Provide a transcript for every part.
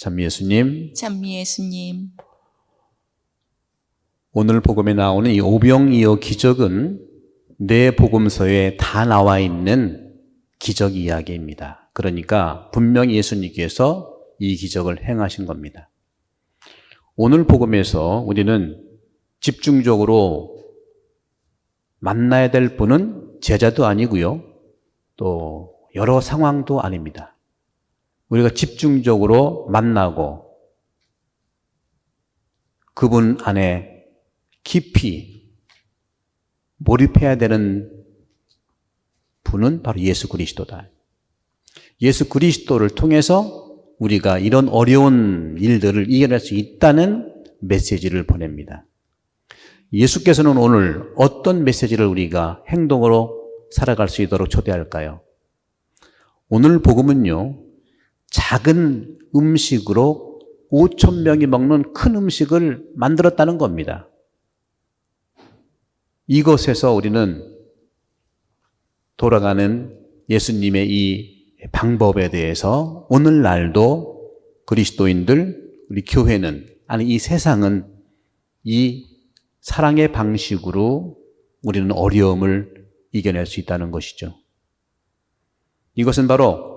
찬미 예수님, 찬미 예수님, 오늘 복음에 나오는 이 오병이어 기적은 내 복음서에 다 나와 있는 기적 이야기입니다. 그러니까 분명히 예수님께서 이 기적을 행하신 겁니다. 오늘 복음에서 우리는 집중적으로 만나야 될 분은 제자도 아니고요, 또 여러 상황도 아닙니다. 우리가 집중적으로 만나고 그분 안에 깊이 몰입해야 되는 분은 바로 예수 그리스도다. 예수 그리스도를 통해서 우리가 이런 어려운 일들을 이겨낼 수 있다는 메시지를 보냅니다. 예수께서는 오늘 어떤 메시지를 우리가 행동으로 살아갈 수 있도록 초대할까요? 오늘 복음은요, 작은 음식으로 5,000명이 먹는 큰 음식을 만들었다는 겁니다. 이것에서 우리는 돌아가는 예수님의 이 방법에 대해서 오늘날도 그리스도인들, 우리 교회는, 아니 이 세상은 이 사랑의 방식으로 우리는 어려움을 이겨낼 수 있다는 것이죠. 이것은 바로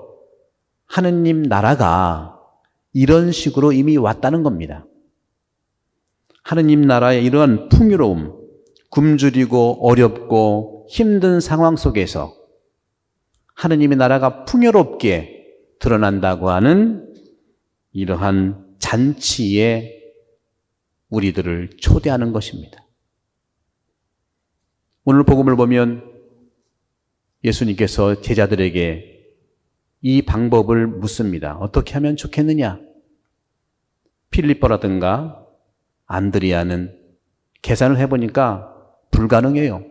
하느님 나라가 이런 식으로 이미 왔다는 겁니다. 하느님 나라의 이러한 풍요로움, 굶주리고 어렵고 힘든 상황 속에서 하느님의 나라가 풍요롭게 드러난다고 하는 이러한 잔치에 우리들을 초대하는 것입니다. 오늘 복음을 보면 예수님께서 제자들에게 이 방법을 묻습니다. 어떻게 하면 좋겠느냐? 필리포라든가 안드리아는 계산을 해보니까 불가능해요.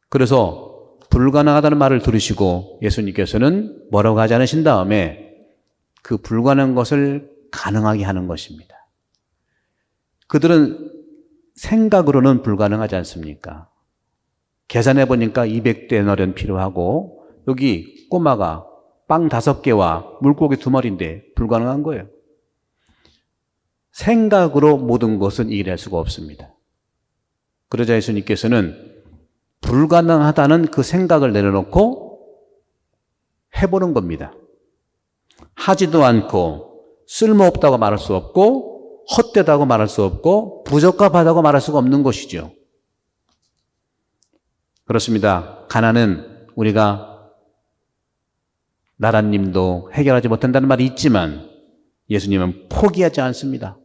그래서 불가능하다는 말을 들으시고 예수님께서는 뭐라고 하지 않으신 다음에 그 불가능한 것을 가능하게 하는 것입니다. 그들은 생각으로는 불가능하지 않습니까? 계산해보니까 200데나리온 필요하고 여기 꼬마가 빵 5개와 물고기 2마리인데 불가능한 거예요. 생각으로 모든 것은 이해할 수가 없습니다. 그러자 예수님께서는 불가능하다는 그 생각을 내려놓고 해보는 겁니다. 하지도 않고 쓸모없다고 말할 수 없고 헛되다고 말할 수 없고 부적합하다고 말할 수가 없는 것이죠. 그렇습니다. 가난은 우리가 나라님도 해결하지 못한다는 말이 있지만 예수님은 포기하지 않습니다.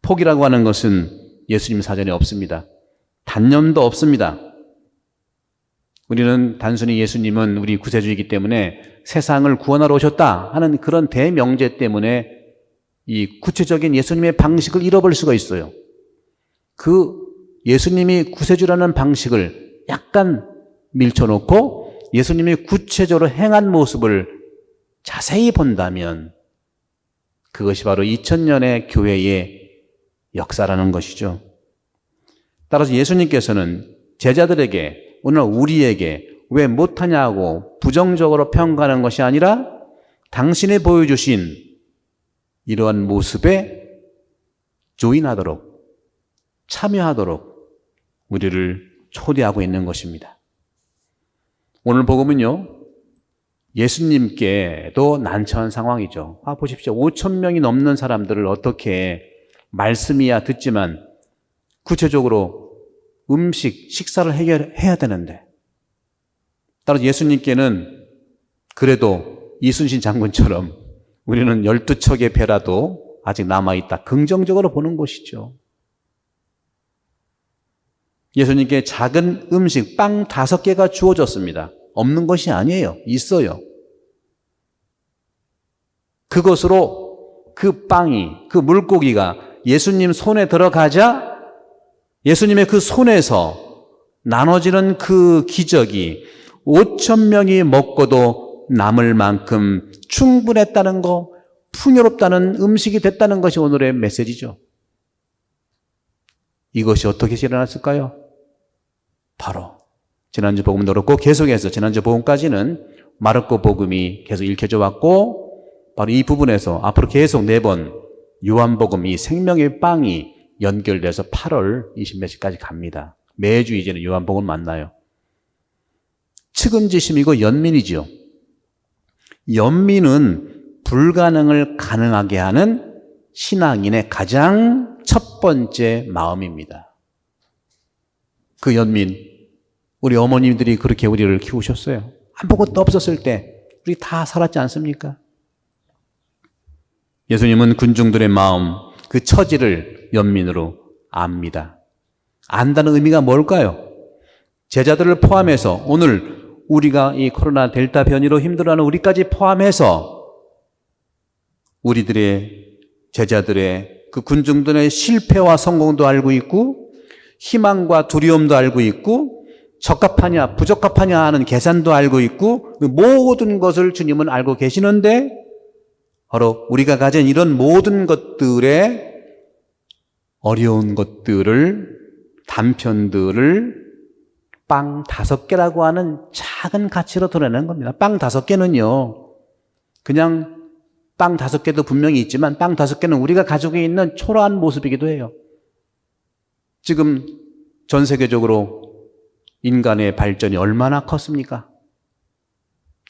포기라고 하는 것은 예수님 사전에 없습니다. 단념도 없습니다. 우리는 단순히 예수님은 우리 구세주이기 때문에 세상을 구원하러 오셨다 하는 그런 대명제 때문에 이 구체적인 예수님의 방식을 잃어버릴 수가 있어요. 그 예수님이 구세주라는 방식을 약간 밀쳐놓고 예수님이 구체적으로 행한 모습을 자세히 본다면 그것이 바로 2000년의 교회의 역사라는 것이죠. 따라서 예수님께서는 제자들에게, 오늘 우리에게 왜 못하냐고 부정적으로 평가하는 것이 아니라 당신이 보여주신 이러한 모습에 조인하도록, 참여하도록 우리를 초대하고 있는 것입니다. 오늘 복음은요, 예수님께도 난처한 상황이죠. 보십시오. 5,000명이 넘는 사람들을 어떻게 말씀이야 듣지만 구체적으로 식사를 해결해야 되는데, 따라서 예수님께는 그래도 이순신 장군처럼 우리는 12척의 배라도 아직 남아있다, 긍정적으로 보는 것이죠. 예수님께 작은 음식, 빵 5개가 주어졌습니다. 없는 것이 아니에요. 있어요. 그것으로 그 빵이, 그 물고기가 예수님 손에 들어가자 예수님의 그 손에서 나눠지는 그 기적이 5,000명이 먹고도 남을 만큼 충분했다는 거, 풍요롭다는 음식이 됐다는 것이 오늘의 메시지죠. 이것이 어떻게 일어났을까요? 바로 지난주 복음도 그렇고 계속해서 지난주 복음까지는 마르코 복음이 계속 읽혀져 왔고 바로 이 부분에서 앞으로 계속 4번 요한복음 이 생명의 빵이 연결돼서 8월 20몇일까지 갑니다. 매주 이제는 요한복음 만나요. 측은지심이고 연민이지요. 연민은 불가능을 가능하게 하는 신앙인의 가장 첫 번째 마음입니다. 그 연민, 우리 어머님들이 그렇게 우리를 키우셨어요. 아무것도 없었을 때 우리 다 살았지 않습니까? 예수님은 군중들의 마음, 그 처지를 연민으로 압니다. 안다는 의미가 뭘까요? 제자들을 포함해서 오늘 우리가 이 코로나 델타 변이로 힘들어하는 우리까지 포함해서 우리들의 제자들의 그 군중들의 실패와 성공도 알고 있고 희망과 두려움도 알고 있고 적합하냐 부적합하냐 하는 계산도 알고 있고 모든 것을 주님은 알고 계시는데 바로 우리가 가진 이런 모든 것들의 어려운 것들을 단편들을 빵 5개라고 하는 작은 가치로 드러내는 겁니다. 빵 5개는요 그냥 빵 5개도 분명히 있지만 빵 5개는 우리가 가지고 있는 초라한 모습이기도 해요. 지금 전 세계적으로 인간의 발전이 얼마나 컸습니까?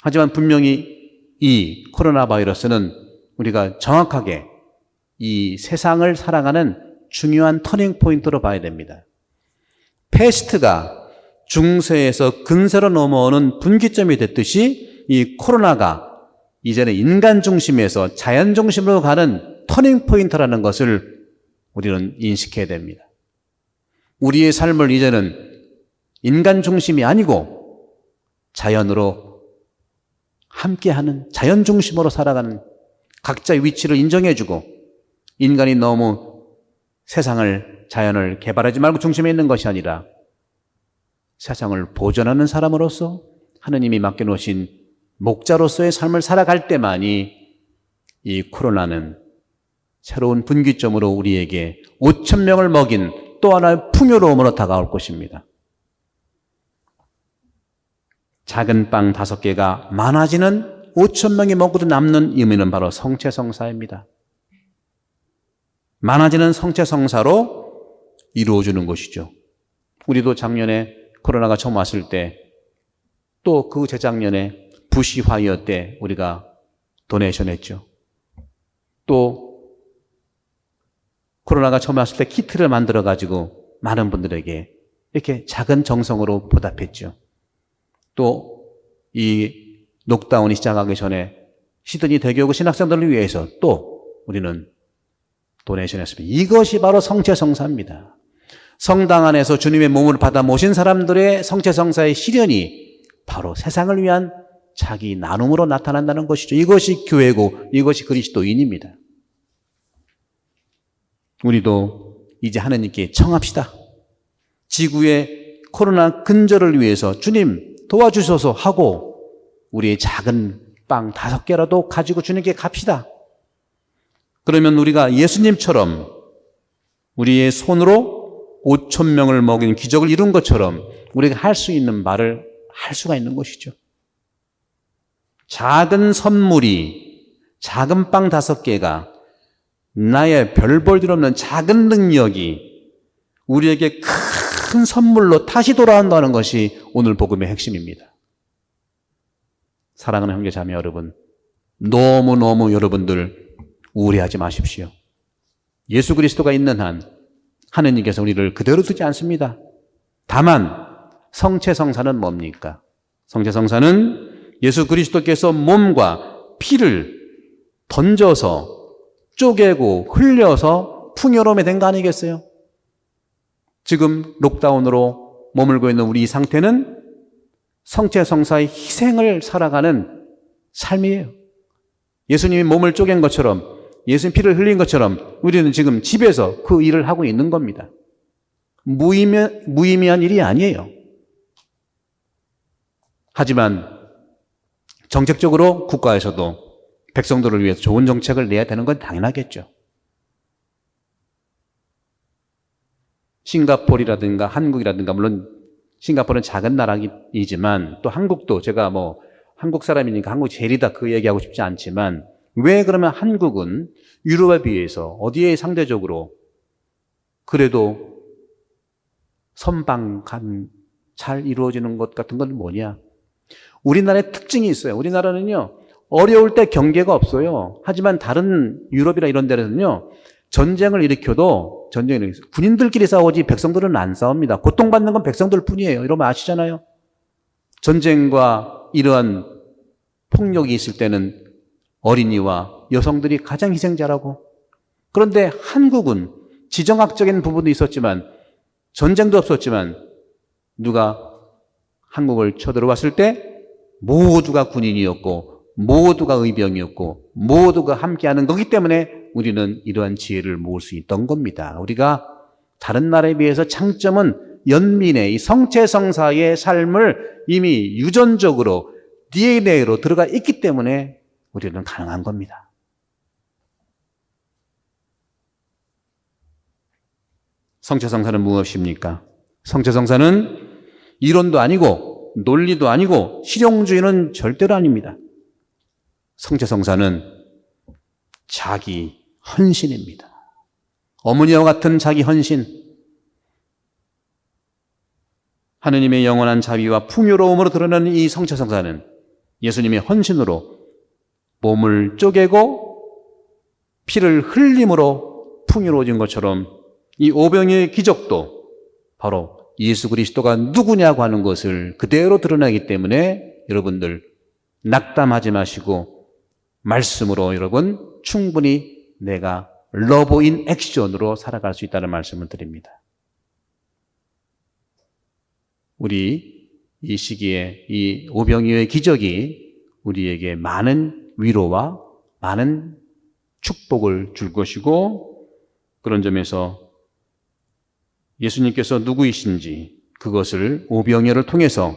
하지만 분명히 이 코로나 바이러스는 우리가 정확하게 이 세상을 살아가는 중요한 터닝 포인트로 봐야 됩니다. 패스트가 중세에서 근세로 넘어오는 분기점이 됐듯이 이 코로나가 이제는 인간 중심에서 자연 중심으로 가는 터닝 포인트라는 것을 우리는 인식해야 됩니다. 우리의 삶을 이제는 인간 중심이 아니고 자연으로 함께하는 자연 중심으로 살아가는 각자의 위치를 인정해주고 인간이 너무 세상을 자연을 개발하지 말고 중심에 있는 것이 아니라 세상을 보존하는 사람으로서 하느님이 맡겨놓으신 목자로서의 삶을 살아갈 때만이 이 코로나는 새로운 분기점으로 우리에게 5천 명을 먹인 또 하나의 풍요로움으로 다가올 것입니다. 작은 빵 5개가 많아지는 5천 명이 먹고도 남는 의미는 바로 성체성사입니다. 많아지는 성체성사로 이루어주는 것이죠. 우리도 작년에 코로나가 처음 왔을 때 또 그 재작년에 부시화이어 때 우리가 도네이션 했죠. 또 코로나가 처음 왔을 때 키트를 만들어 가지고 많은 분들에게 이렇게 작은 정성으로 보답했죠. 또 이 록다운이 시작하기 전에 시드니 대교구 신학생들을 위해서 또 우리는 도네이션 했습니다. 이것이 바로 성체성사입니다. 성당 안에서 주님의 몸을 받아 모신 사람들의 성체성사의 실현이 바로 세상을 위한 자기 나눔으로 나타난다는 것이죠. 이것이 교회고 이것이 그리스도인입니다. 우리도 이제 하나님께 청합시다. 지구의 코로나 근절을 위해서 주님 도와주셔서 하고 우리의 작은 빵 5개라도 가지고 주님께 갑시다. 그러면 우리가 예수님처럼 우리의 손으로 5천 명을 먹인 기적을 이룬 것처럼 우리가 할 수 있는 말을 할 수가 있는 것이죠. 작은 선물이 작은 빵 5개가 나의 별 볼 일 없는 작은 능력이 우리에게 큰 선물로 다시 돌아온다는 것이 오늘 복음의 핵심입니다. 사랑하는 형제 자매 여러분, 너무너무 여러분들 우울해하지 마십시오. 예수 그리스도가 있는 한 하느님께서 우리를 그대로 두지 않습니다. 다만 성체성사는 뭡니까? 성체성사는 예수 그리스도께서 몸과 피를 던져서 쪼개고 흘려서 풍요로움에 된 거 아니겠어요? 지금 록다운으로 머물고 있는 우리 상태는 성체성사의 희생을 살아가는 삶이에요. 예수님이 몸을 쪼갠 것처럼 예수님 피를 흘린 것처럼 우리는 지금 집에서 그 일을 하고 있는 겁니다. 무의미한 일이 아니에요. 하지만 정책적으로 국가에서도 백성들을 위해서 좋은 정책을 내야 되는 건 당연하겠죠. 싱가포르라든가 한국이라든가 물론 싱가포르는 작은 나라이지만 또 한국도 제가 한국 사람이니까 한국 제일이다 그 얘기하고 싶지 않지만 왜 그러면 한국은 유럽에 비해서 어디에 상대적으로 그래도 선방간 잘 이루어지는 것 같은 건 뭐냐? 우리나라의 특징이 있어요. 우리나라는요, 어려울 때 경계가 없어요. 하지만 다른 유럽이나 이런 데는요, 전쟁을 일으켜도 군인들끼리 싸우지 백성들은 안 싸웁니다. 고통받는 건 백성들 뿐이에요. 이러면 아시잖아요. 전쟁과 이러한 폭력이 있을 때는 어린이와 여성들이 가장 희생자라고. 그런데 한국은 지정학적인 부분도 있었지만 전쟁도 없었지만 누가 한국을 쳐들어왔을 때 모두가 군인이었고 모두가 의병이었고 모두가 함께하는 거기 때문에 우리는 이러한 지혜를 모을 수 있던 겁니다. 우리가 다른 나라에 비해서 장점은 연민의 이 성체성사의 삶을 이미 유전적으로 DNA로 들어가 있기 때문에 우리는 가능한 겁니다. 성체성사는 무엇입니까? 성체성사는 이론도 아니고 논리도 아니고 실용주의는 절대로 아닙니다. 성체성사는 자기 헌신입니다. 어머니와 같은 자기 헌신. 하느님의 영원한 자비와 풍요로움으로 드러나는 이 성체성사는 예수님의 헌신으로 몸을 쪼개고 피를 흘림으로 풍요로워진 것처럼 이 오병이의 기적도 바로 예수 그리스도가 누구냐고 하는 것을 그대로 드러나기 때문에 여러분들 낙담하지 마시고 말씀으로 여러분 충분히 내가 러브 인 액션으로 살아갈 수 있다는 말씀을 드립니다. 우리 이 시기에 이 오병이어의 기적이 우리에게 많은 위로와 많은 축복을 줄 것이고 그런 점에서 예수님께서 누구이신지 그것을 오병이어를 통해서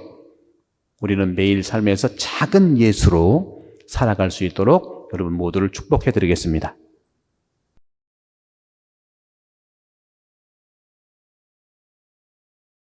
우리는 매일 삶에서 작은 예수로 살아갈 수 있도록 여러분 모두를 축복해 드리겠습니다.